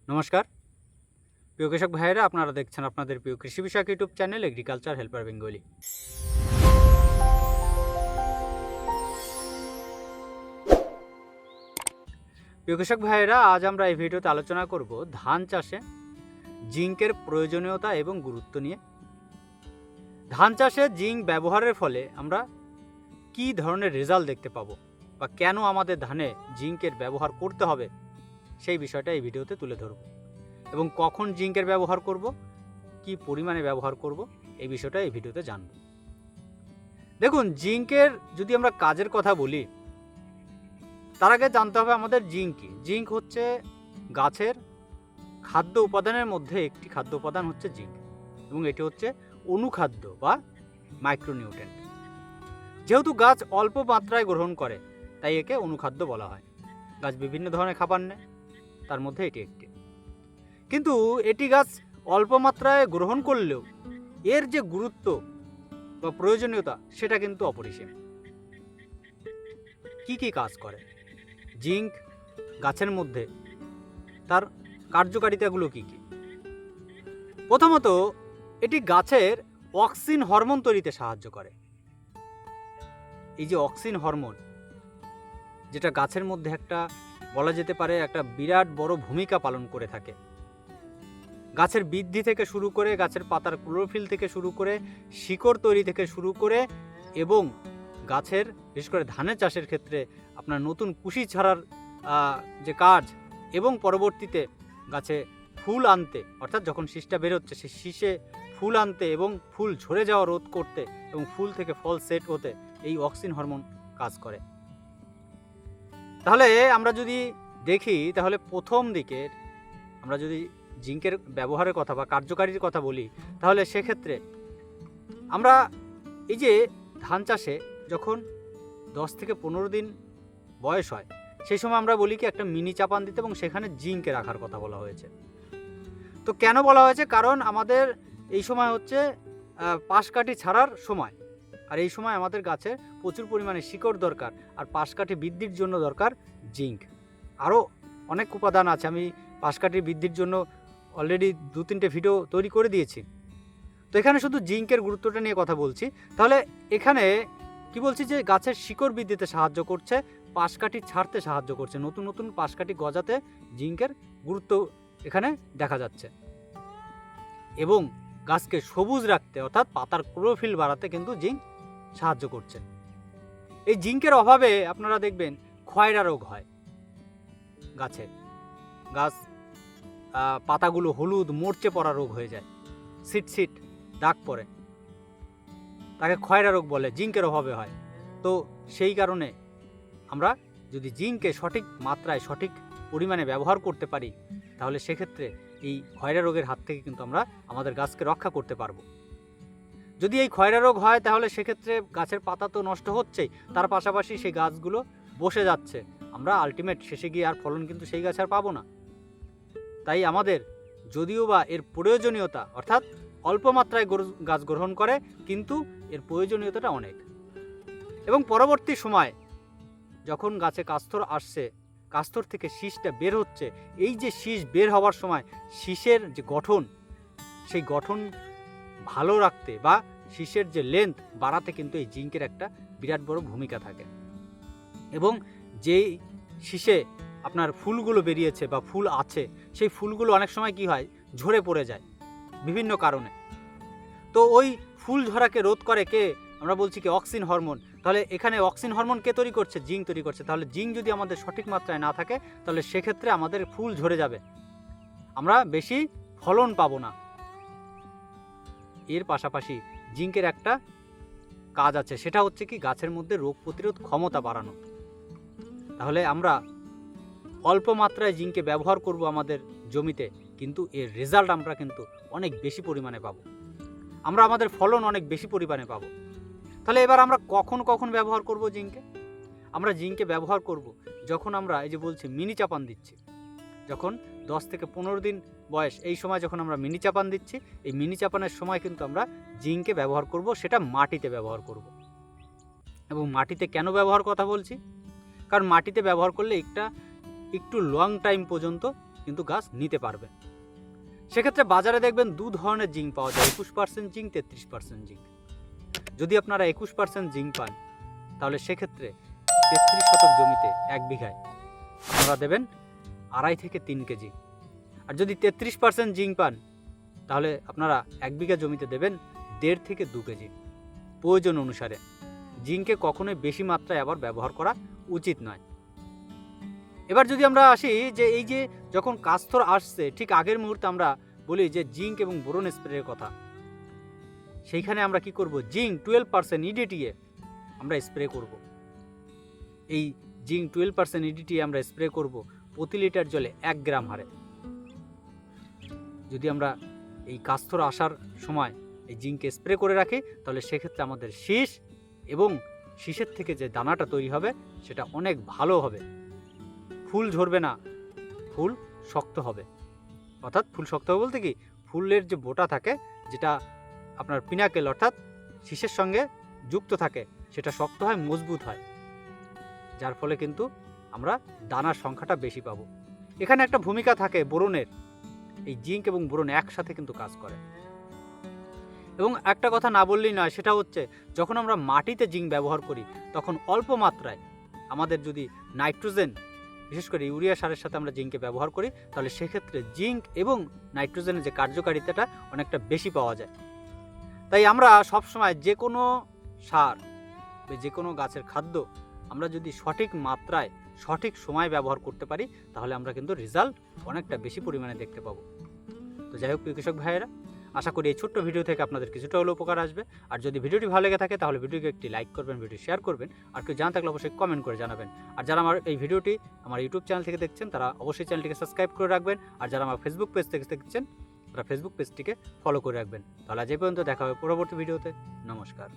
নমস্কার প্রিয় কৃষক ভাইয়েরা, আপনারা দেখছেন আপনাদের প্রিয় কৃষি বিষয়ক YouTube channel agriculture helper Bengali. প্রিয় কৃষক ভাইয়েরা, আজ আমরা এই ভিডিওতে আলোচনা করব ধান চাষে জিঙ্কের প্রয়োজনীয়তা এবং গুরুত্ব নিয়ে। ধান চাষে জিঙ্ক ব্যবহারের ফলে আমরা কি ধরনের রেজাল্ট দেখতে পাবো বা কেন আমাদের ধানে জিঙ্কের ব্যবহার করতে হবে সেই বিষয়টা এই ভিডিওতে তুলে ধরব এবং কখন জিঙ্কের ব্যবহার করব, কি পরিমাণে ব্যবহার করব, এই বিষয়টা এই ভিডিওতে জানব। দেখুন, জিঙ্কের যদি আমরা কাজের কথা বলি, তার আগে জানতে হবে আমাদের জিঙ্ক কি। জিঙ্ক হচ্ছে গাছের খাদ্য উপাদানের মধ্যে একটি খাদ্য উপাদান হচ্ছে জিঙ্ক, এবং এটি হচ্ছে অনুখাদ্য বা মাইক্রোনিউট্রেন্ট। যেহেতু গাছ অল্প মাত্রায় গ্রহণ করে, তাই একে অনুখাদ্য বলা হয়। গাছ বিভিন্ন ধরনের খাবার নেয়, তার মধ্যে এটি একটি। কিন্তু এটি গাছ অল্প মাত্রায় গ্রহণ করলেও এর যে গুরুত্ব বা প্রয়োজনীয়তা সেটা কিন্তু অপরিসীম। কি কি কাজ করে জিঙ্ক গাছের মধ্যে, তার কার্যকারিতাগুলো কি কি? প্রথমত, এটি গাছের অক্সিন হরমোন তৈরিতে সাহায্য করে। এই যে অক্সিন হরমোন, যেটা গাছের মধ্যে একটা বলা যেতে পারে একটা বিরাট বড় ভূমিকা পালন করে থাকে। গাছের বৃদ্ধি থেকে শুরু করে, গাছের পাতার ক্লোরোফিল থেকে শুরু করে, শিকড় তৈরি থেকে শুরু করে, এবং গাছের বিশেষ করে ধানের চাষের ক্ষেত্রে আপনার নতুন কুশি ছাড়ার যে কাজ, এবং পরবর্তীতে গাছে ফুল আনতে, অর্থাৎ যখন শীষটা বেরোচ্ছে সেই শীষে ফুল আনতে এবং ফুল ঝরে যাওয়া রোধ করতে এবং ফুল থেকে ফল সেট হতে এই অক্সিন হরমোন কাজ করে। তাহলে আমরা যদি দেখি, তাহলে প্রথম দিকে আমরা যদি জিঙ্কের ব্যবহারের কথা বা কার্যকারীর কথা বলি, তাহলে সেক্ষেত্রে আমরা এই যে ধান চাষে যখন 10 থেকে 15 দিন বয়স হয়, সেই সময় আমরা বলি কি একটা মিনি চাপান দিতে, এবং সেখানে জিঙ্কে রাখার কথা বলা হয়েছে। তো কেন বলা হয়েছে? কারণ আমাদের এই সময় হচ্ছে পাশকাঠি ছাড়ার সময়, আর এই সময় আমাদের গাছের প্রচুর পরিমাণে শিকড় দরকার, আর পাশকাঠি বৃদ্ধির জন্য দরকার জিঙ্ক। আরও অনেক উপাদান আছে, আমি পাশকাঠি বৃদ্ধির জন্য অলরেডি 2-3টে ভিডিও তৈরি করে দিয়েছি। তো এখানে শুধু জিঙ্কের গুরুত্বটা নিয়ে কথা বলছি। তাহলে এখানে কি বলছি, যে গাছের শিকড় বৃদ্ধিতে সাহায্য করছে, পাশকাঠি ছাড়তে সাহায্য করছে, নতুন নতুন পাশকাঠি গজাতে জিঙ্কের গুরুত্ব এখানে দেখা যাচ্ছে, এবং গাছকে সবুজ রাখতে অর্থাৎ পাতার ক্লোরোফিল বাড়াতে কিন্তু জিঙ্ক সাহায্য করছে। এই জিঙ্কের অভাবে আপনারা দেখবেন খয়রা রোগ হয় গাছে, গাছ পাতাগুলো হলুদ মরচে পড়া রোগ হয়ে যায়, সিট দাগ পড়ে, তাকে খয়রা রোগ বলে, জিঙ্কের অভাবে হয়। তো সেই কারণে আমরা যদি জিঙ্কে সঠিক মাত্রায় সঠিক পরিমাণে ব্যবহার করতে পারি, তাহলে সেক্ষেত্রে এই খয়রা রোগের হাত থেকে কিন্তু আমরা আমাদের গাছকে রক্ষা করতে পারবো। যদি এই খয়রা রোগ হয়, তাহলে সেক্ষেত্রে গাছের পাতা তো নষ্ট হচ্ছেই, তার পাশাপাশি সেই গাছগুলো বসে যাচ্ছে, আমরা আলটিমেট শেষে গিয়ে আর ফলন কিন্তু সেই গাছ আর পাবো না। তাই আমাদের যদিও বা এর প্রয়োজনীয়তা, অর্থাৎ অল্প মাত্রায় গাছ গ্রহণ করে, কিন্তু এর প্রয়োজনীয়তাটা অনেক। এবং পরবর্তী সময় যখন গাছে কাস্তর আসছে, কাস্তর থেকে শীষটা বের হচ্ছে, এই যে শীষ বের হওয়ার সময় শীষের যে গঠন, সেই গঠন ভালো রাখতে বা শীষের যে লেন্থ বাড়াতে কিন্তু এই জিঙ্কের একটা বিরাট বড় ভূমিকা থাকে। এবং যেই শীষে আপনার ফুলগুলো বেরিয়েছে বা ফুল আছে, সেই ফুলগুলো অনেক সময় কি হয়, ঝরে পড়ে যায় বিভিন্ন কারণে। তো ওই ফুল ঝরাকে রোধ করে কে? আমরা বলছি কি অক্সিন হরমোন। তাহলে এখানে অক্সিন হরমোন কে তৈরি করছে? জিঙ্ক তৈরি করছে। তাহলে জিঙ্ক যদি আমাদের সঠিক মাত্রায় না থাকে, তাহলে সেক্ষেত্রে আমাদের ফুল ঝরে যাবে, আমরা বেশি ফলন পাবো না। এর পাশাপাশি জিঙ্কের একটা কাজ আছে, সেটা হচ্ছে কি গাছের মধ্যে রোগ প্রতিরোধ ক্ষমতা বাড়ানো। তাহলে আমরা অল্প মাত্রায় জিঙ্কে ব্যবহার করব আমাদের জমিতে, কিন্তু এর রেজাল্ট আমরা কিন্তু অনেক বেশি পরিমাণে পাবো, আমরা আমাদের ফলন অনেক বেশি পরিমাণে পাবো। তাহলে এবার আমরা কখন ব্যবহার করব জিঙ্কে? আমরা জিঙ্কে ব্যবহার করব যখন আমরা এই যে বলছি মিনি চাপান দিচ্ছি, যখন 10 থেকে 15 দিন বয়স, এই সময় যখন আমরা মিনি চাপান দিচ্ছি, এই মিনি চাপানের সময় কিন্তু আমরা জিঙ্কে ব্যবহার করব, সেটা মাটিতে ব্যবহার করব। এবং মাটিতে কেন ব্যবহার কথা বলছি? কারণ মাটিতে ব্যবহার করলে একটু লং টাইম পর্যন্ত কিন্তু গাছ নিতে পারবে। সেক্ষেত্রে বাজারে দেখবেন দু ধরনের জিঙ্ক পাওয়া যায়, 21% জিঙ্ক, 33% জিঙ্ক। যদি আপনারা 21% জিঙ্ক পান তাহলে সেক্ষেত্রে 33 শতক জমিতে 1 বিঘায় আপনারা দেবেন 2.5 থেকে 3 কেজি। আর যদি 33% জিঙ্ক পান তাহলে আপনারা 1 বিঘা জমিতে দেবেন 1.5 থেকে 2 কেজি প্রয়োজন অনুসারে। জিঙ্কে কখনোই বেশি মাত্রায় আবার ব্যবহার করা উচিত নয়। এবার যদি আমরা আসি যে এই যে যখন কাস্তর আসছে ঠিক আগের মুহূর্তে আমরা বলি যে জিঙ্ক এবং বোরন স্প্রের কথা, সেইখানে আমরা কি করব, জিঙ্ক 12% ইডিটিএ আমরা স্প্রে করব। এই জিঙ্ক 12% ইডিটিএ আমরা স্প্রে করব প্রতি লিটার জলে 1 গ্রাম হারে। যদি আমরা এই কাস্তর আসার সময় এই জিঙ্কে স্প্রে করে রাখি তাহলে সেক্ষেত্রে আমাদের শীষ এবং শীষের থেকে যে দানাটা তৈরি হবে সেটা অনেক ভালো হবে। ফুল ঝরবে না, ফুল শক্ত হবে। অর্থাৎ ফুল শক্ত হবে বলতে কি, ফুলের যে বোটা থাকে যেটা আপনার পিনাকেল অর্থাৎ শীষের সঙ্গে যুক্ত থাকে সেটা শক্ত হয়, মজবুত হয়, যার ফলে কিন্তু আমরা দানার সংখ্যাটা বেশি পাবো। এখানে একটা ভূমিকা থাকে বোরনের, এই জিঙ্ক এবং বোরন একসাথে কিন্তু কাজ করে। এবং একটা কথা না বললেই নয়, সেটা হচ্ছে যখন আমরা মাটিতে জিঙ্ক ব্যবহার করি তখন অল্প মাত্রায় আমাদের যদি নাইট্রোজেন, বিশেষ করে ইউরিয়া সারের সাথে আমরা জিঙ্কে ব্যবহার করি তাহলে সেক্ষেত্রে জিঙ্ক এবং নাইট্রোজেনের যে কার্যকারিতাটা অনেকটা বেশি পাওয়া যায়। তাই আমরা সবসময় যে কোনো সার বা যে কোনো গাছের খাদ্য আমরা যদি সঠিক মাত্রায় সঠিক সময় ব্যবহার করতে পারি তাহলে আমরা কিন্তু রেজাল্ট অনেকটা বেশি পরিমাণে দেখতে পাবো। তো যাই হোক প্রিয় কৃষক ভাইয়েরা, আশা করি এই ছোট্ট ভিডিও থেকে আপনাদের কিছুটা হলেও উপকার আসবে। আর যদি ভিডিওটি ভালো লেগে থাকে তাহলে ভিডিওকে একটি লাইক করবেন, ভিডিও শেয়ার করবেন, আর কেউ জানা থাকলে অবশ্যই কমেন্ট করে জানাবেন। আর যারা আমার এই ভিডিওটি আমার ইউটিউব চ্যানেল থেকে দেখছেন তারা অবশ্যই চ্যানেলটিকে সাবস্ক্রাইব করে রাখবেন। আর যারা আমার ফেসবুক পেজ থেকে দেখছেন তারা ফেসবুক পেজটিকে ফলো করে রাখবেন। তাহলে আজ এই পর্যন্ত দেখা হবে পরবর্তী ভিডিওতে। নমস্কার।